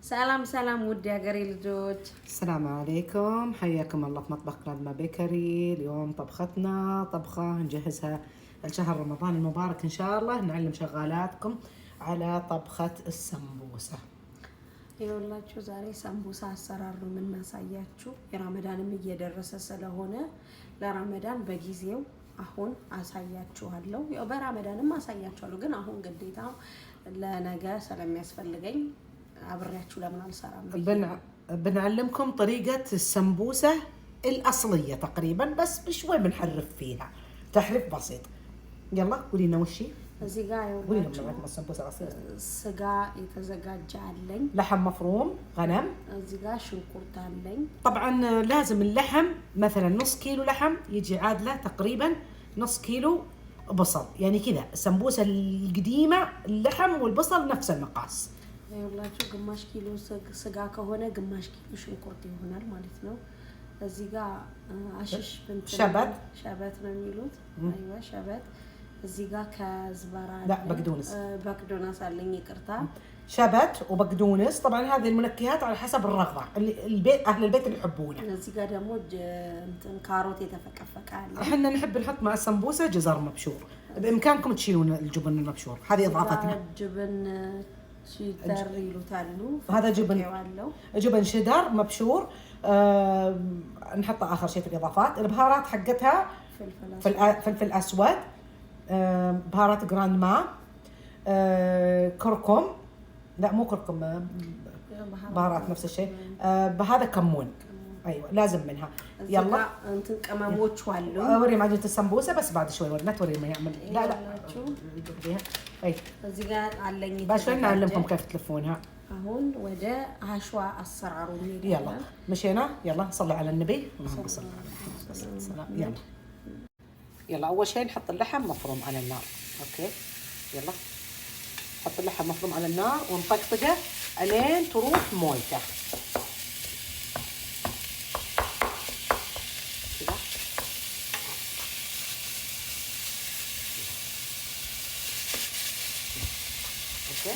سلام سلام ودي أقري الجوج. السلام عليكم، حياكم الله في مطبخ ندمة بيكري. اليوم طبختنا طبخة نجهزها لشهر رمضان المبارك إن شاء الله. نعلم شغالاتكم على طبخة السمبوسة. ይኸውላችሁ ዛሬ ሳምቡሳ አሰራር ነው የምናሳያችሁ። የረመዳንም እየደረሰ ስለሆነ ለረመዳን በጊዜው አሁን አሳያችኋለሁ። ያው በረመዳንም አሳያችኋለሁ፣ ግን አሁን ግዴታ ለነገ ስለሚያስፈልገኝ አብሬያችሁ ለምን አልሰራም? بنعلمكم طريقة السمبوسة الأصلية تقريبا، بس بشوي بنحرف فيها تحريف بسيط. يلا قولي لنا وشي. እዚህ ጋር ይኸውላችሁ السمبوسة الأصلية ስጋ የተዘጋጀ አለኝ። لحم مفروم غنم. እዚህ ጋር ሽንኩርት አለኝ። طبعا لازم اللحم مثلا نص كيلو لحم يجي عادله تقريبا نص كيلو بصل، يعني كذا السمبوسة القديمة اللحم والبصل نفس المقاس. ይኸውላችሁ ግማሽ ኪሎ ስጋ ከሆነ ግማሽ ኪሎ ሽንኩርት ይሆናል ማለት ነው። እዚህ ጋር አሽሽ ሸበት ነው የሚሉት። አይዋ ሸበት። እዚህ ጋር ከዝበራ لا بقدونس بقدونس አለኝ ይቅርታ። شبت وبقدونس. طبعا هذه المنكهات على حسب الرغبة البيت، أهل البيت اللي يحبونه. እዚህ ጋር ደግሞ እንትን ካሮት የተፈቀፈቀ አለ። احنا نحب نحط مع السمبوسة جزر مبشور، بإمكانكم تشيلون الجبن المبشور، هذه إضافتنا. جبن شيدر يلوتالو، هذا جبن شيدر مبشور. نحطه آخر شيء في الإضافات. البهارات حقتها فلفل أسود، بهارات جراند ما، كركم، لا مو كركم، بهارات نفس الشيء. بهذا كمون، ايوه لازم منها. يلا انت كماموش والو اوري معجنة السمبوسة بس بعد شوي، ولا توري ما يعمل. لا اي እዚህ ጋር አለኝ። باش نعلمكم كيف تلفونها. አሁን ወደ አሽዋ አሰራሩ እንሄዳለን። يلا مشينا، يلا صلي على النبي اللهم صل على السلام. يلا اول شيء نحط اللحم مفروم على النار. اوكي يلا نحط اللحم مفروم على النار ونطقطقه الين تروح مويته كذا. اوكي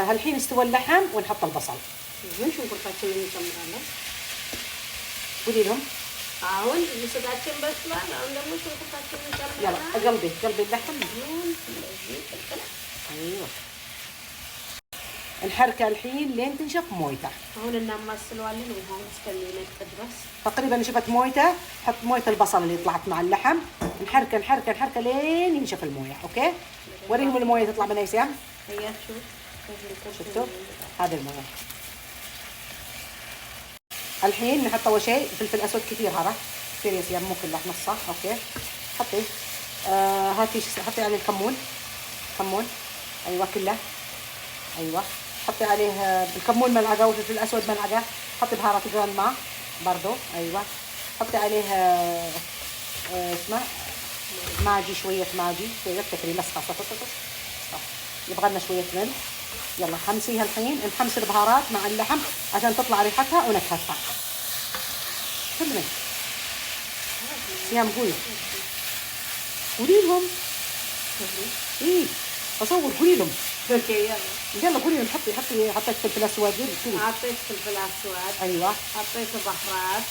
هالحين استوى اللحم ونحط البصل. ሽንኩርታችንን እንጨምራለን። قولي لهم. አሁን ስጋችን በስሏል። አሁን ደግሞ ሽንኩርታችንን እንጨምራለን። يلا قلبي اللحم. ايوه الحركة الحين لين تنشف مويته. አሁን እናማስለዋለን ውሃውን እስከሚነጥ ድረስ። تقريبا نشفت مويته، حط موية البصل اللي طلعت مع اللحم. نحركه لين ينشف المويه. اوكي وريهم المويه تطلع من اي سيام. هياችሁ شفتوا هذه المويه. الحين نحط اول شيء فلفل اسود كثير، هذا كثير يا سيام، مو كله نصه. اوكي حطي حطي عليه الكمون. ايوه كله. ايوه حطي عليه بالكمون ملعقه والفلفل الاسود ملعقه. حطي بهارات جراند ما برضو. ايوه حطي عليه اسمه ماجي، شويه ماجي تكري مسخه. يبغى لنا شويه ملح. يلا حمسيها الحين، نحمس البهارات مع اللحم عشان تطلع ريحتها ونكهتها. كلمة سيام قولي لهم. ايه اصور قولي لهم. اوكي يلا قولي لهم. حطيت فلفل اسود. حطيت فلفل اسود. ايوه حطيت بهارات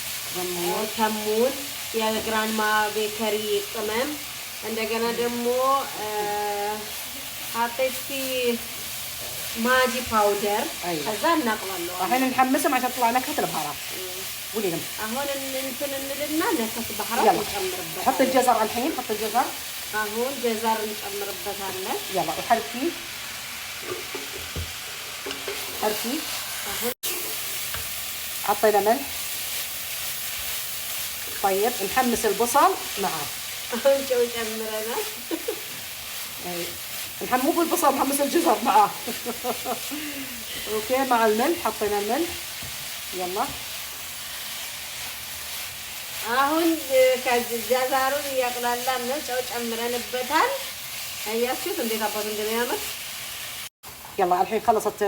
كمون يا جراند ما بيكري ቅመም እንደገና ደግሞ حطيت فيه ماجي باودر. أيوة. ከዛ እናቅላለሁ። الحين نحمسهم عشان تطلع نكهة البهارات. قولي لهم. አሁን እንትን እንልና ነከት بهارات እንጨምርበታለን። حط الجزر الحين، حط الجزر. አሁን ጀዘር እንጨምርበታለን። يلا وحركي አሁን حطينا ملح. طيب نحمس البصل معاه. አሁን ጨው ጨምረናል። مو بالبصل، نحمس الجزر معاه. اوكي مع الملح حطينا الملح. يلا አሁን ጀዘሩን እያቅላላን ነው። ጨው ጨምረንበታል። አያችሁት እንዴት አባቱ እንደሚያምር። يلا الحين خلصت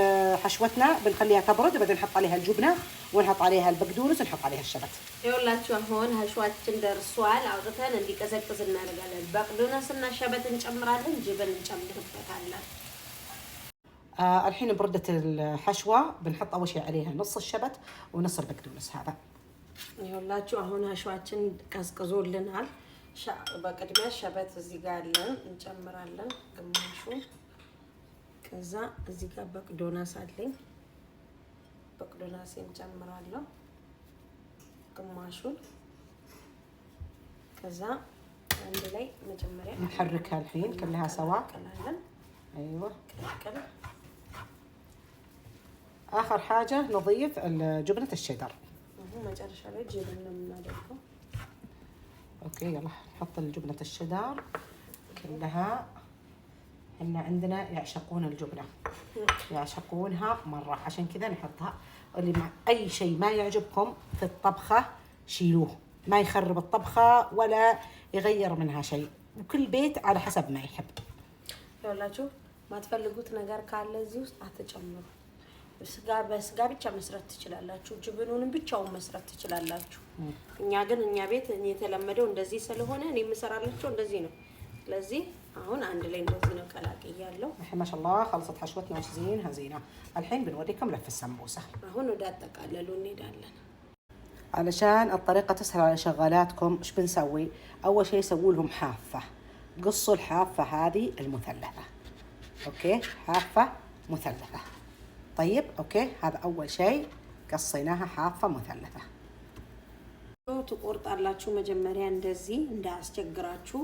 حشوتنا، بنخليها تبرد وبعدين نحط عليها الجبنه ونحط عليها البقدونس ونحط عليها الشبت. ይኸውላችሁ አሁን ሀሽዋችን ደርሷል። አውጥተን እንዲቀዘቅዝ እናደርጋለን። በቅዶንስና ሸበት እንጨምራለን፣ ጅብን እንጨምርበታለን። الحين بردت الحشوه بنحط اول شيء عليها نص الشبت ونص البقدونس هذا. ይኸውላችሁ አሁን ሀሽዋችን ቀዝቅዞልናል። በቅድሚያ ሸበት እዚህ ጋር አለን እንጨምራለን ግማሹ። ከዛ እዚህ ጋር በቅዶንስ አለኝ፣ በቅዶንስን እንጨምራለሁ ግማሹን። ከዛ አንድ ላይ መጀመሪያ نحركها الحين كلها سوا. ايوه. اخر حاجه نضيف جبنه الشيدر. مجرش على جبنه بنادقه. اوكي يلا نحط الجبنه الشيدر كلها. إن عندنا يعشقون الجبنة، يعشقونها مرة، عشان كذا نحطها. اللي مع أي شيء ما يعجبكم في الطبخة شيلوه، ما يخرب الطبخة ولا يغير منها شيء، وكل بيت على حسب ما يحب. يلا شوف ما تفلقوت نجار كله زيوس أتجمر، بس قابي كم مسرت تشلالاتشو جبنون بيتشاو مسرت تشلالاتشو. نياجن نيابيت نيتلمدون دزي سلهونه ني مسرالاتشو دزينو لزي. هون عند لين دزينو كلاكي يالله. الحين ما شاء الله خلصت حشوتنا وزينها زينة. الحين بنوريكم لف السمبوسة. هون وداتك على لوني دالنا. علشان الطريقة تسهل على شغالاتكم ايش بنسوي؟ أول شيء سووا لهم حافة. قصوا الحافة هذه المثلثة. أوكي؟ حافة مثلثة. طيب أوكي؟ هذا أول شيء قصيناها حافة مثلثة. تقرط على شو مجمرين እንደዚህ እንዳስቸግራችሁ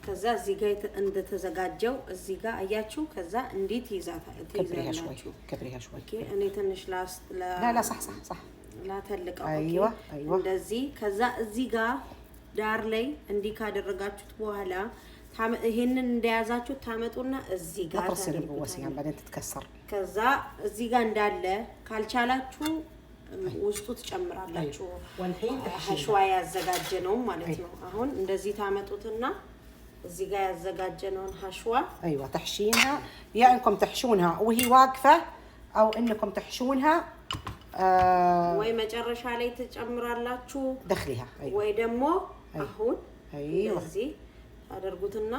ከዛ እዚህ ጋር እንደተዘጋጀው እዚህ ጋር አያችሁ። ከዛ እንዴት ትይዛላችሁ? كبريها شوي. ኦኬ እኔ ትንሽ لا صح لا ተልቀው። ايوه እንደዚህ ከዛ እዚህ ጋር ዳር ላይ እንዲህ ካደረጋችሁት በኋላ ይሄንን እንደያዛችሁ ታመጡና እዚህ ጋር ታደርጉታላችሁ። بعدين تتكسر። ከዛ እዚህ ጋር እንዳለ ካልቻላችሁ ውስጡ ትጨምራላችሁ። ሀሽዋ ያዘጋጀ ነው ማለት ነው። አሁን እንደዚህ ታመጡትና እዚህ ጋር ያዘጋጀነውን ሀሽዋ ايوه تحشينها، يا انكم تحشونها وهي واقفه او انكم تحشونها ወይ መጨረሻ ላይ ትጨምራላችሁ دخليها. ايوه ወይ ደግሞ አሁን ايوه እዚህ ታደርጉትና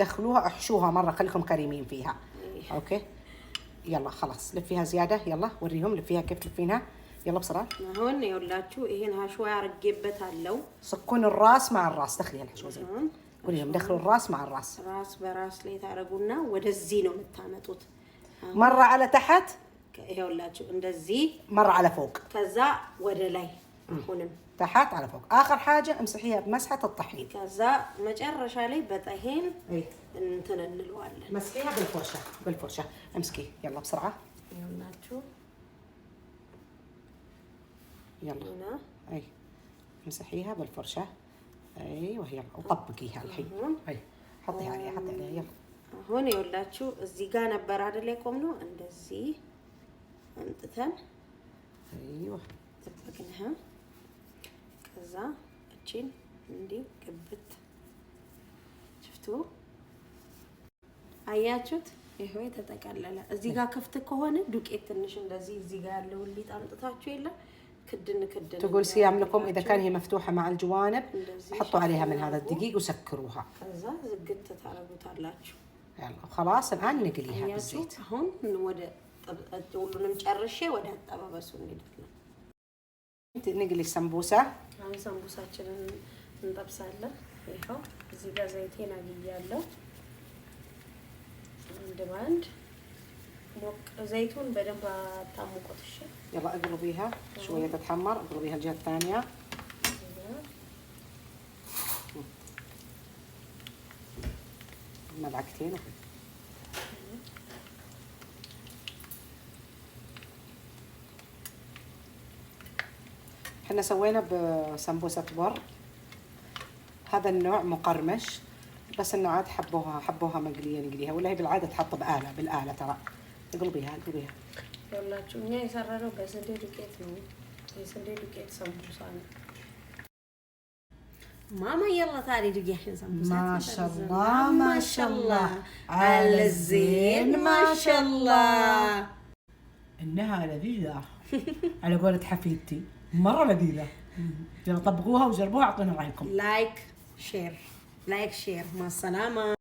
دخلوها احشوها مره، خليكم كريمين فيها. اوكي يلا خلاص لفيها زياده، يلا وريهم لفيها كيف تلفينها. يلا بسرعه. አሁን ይኸውላችሁ ይሄን ሀሽዋ አርጌበታለሁ። سكون الراس مع الراس، دخليها الحشوه زين. قوليهم دخلوا الراس مع الراس. راس براس ላይ ታረጉና ወደዚህ ነው የምታመጡት። مره على تحت ይኸውላችሁ እንደዚህ مره على فوق، ከዛ ወደ ላይ አሁንም تحت على فوق. اخر حاجه امسحيها بمسحه الطحين. ከዛ መጨረሻ ላይ በጠሄን እንትን እንለዋለን። مسحيها بالفرشه امسكي يلا بسرعه. ይኸውላችሁ يلا هنا. اي امسحيها بالفرشه. ايوه يلا وطبقيها الحين. اي حطيها عليها يلا. አሁን ይኸውላችሁ እዚህ ጋር ነበር አይደል የቆምነው? እንደዚህ አንጥተን ايوه ጠብቅንها። ከዛ እቺን እንዲህ ቅብት ሽፍቱ አያችሁት? ይሄው የተጠቀለለ እዚህ ጋር ክፍት ከሆነ ዱቄት ትንሽ እንደዚህ እዚህ ጋር ያለውን ሊጥ አምጥታችሁ የለ كدن تقول صيام لكم إذا كان هي مفتوحة مع الجوانب حطوا عليها من هذا الدقيق وسكروها. كذا زقت تعرفوا يلا خلاص الآن نقليها بالزيت. هون وده تقولون مشرشة وده طبعا بس ونيدنا. نقلي السمبوسة. هاي سمبوسة كنا نطبسها. إيهو زيدا زيتين عجيالله. عند زيتون بدل ما تعمق الشيء. يلا اقلبيها شوية تتحمر، اقلبيها الجهة الثانية. ملعقتين. احنا سوينا بسمبوسة بر، هذا النوع مقرمش، بس النوعات حبوها مقلية نقليها، ولا هي بالعادة تحط بالآلة ترى. اقلبيها. يلا شو يسرروا بس ندير كيت نو يسندي كيت سمبوسة. ماما يلا تعالي دوقي الحين سمبوسات. ما شاء الله ما شاء الله على الزين ما شاء الله. إنها لذيذة على قولة حفيدتي، مرة لذيذة. يلا طبقوها وجربوها، أعطونا رأيكم. لايك شير، لايك شير. مع السلامة.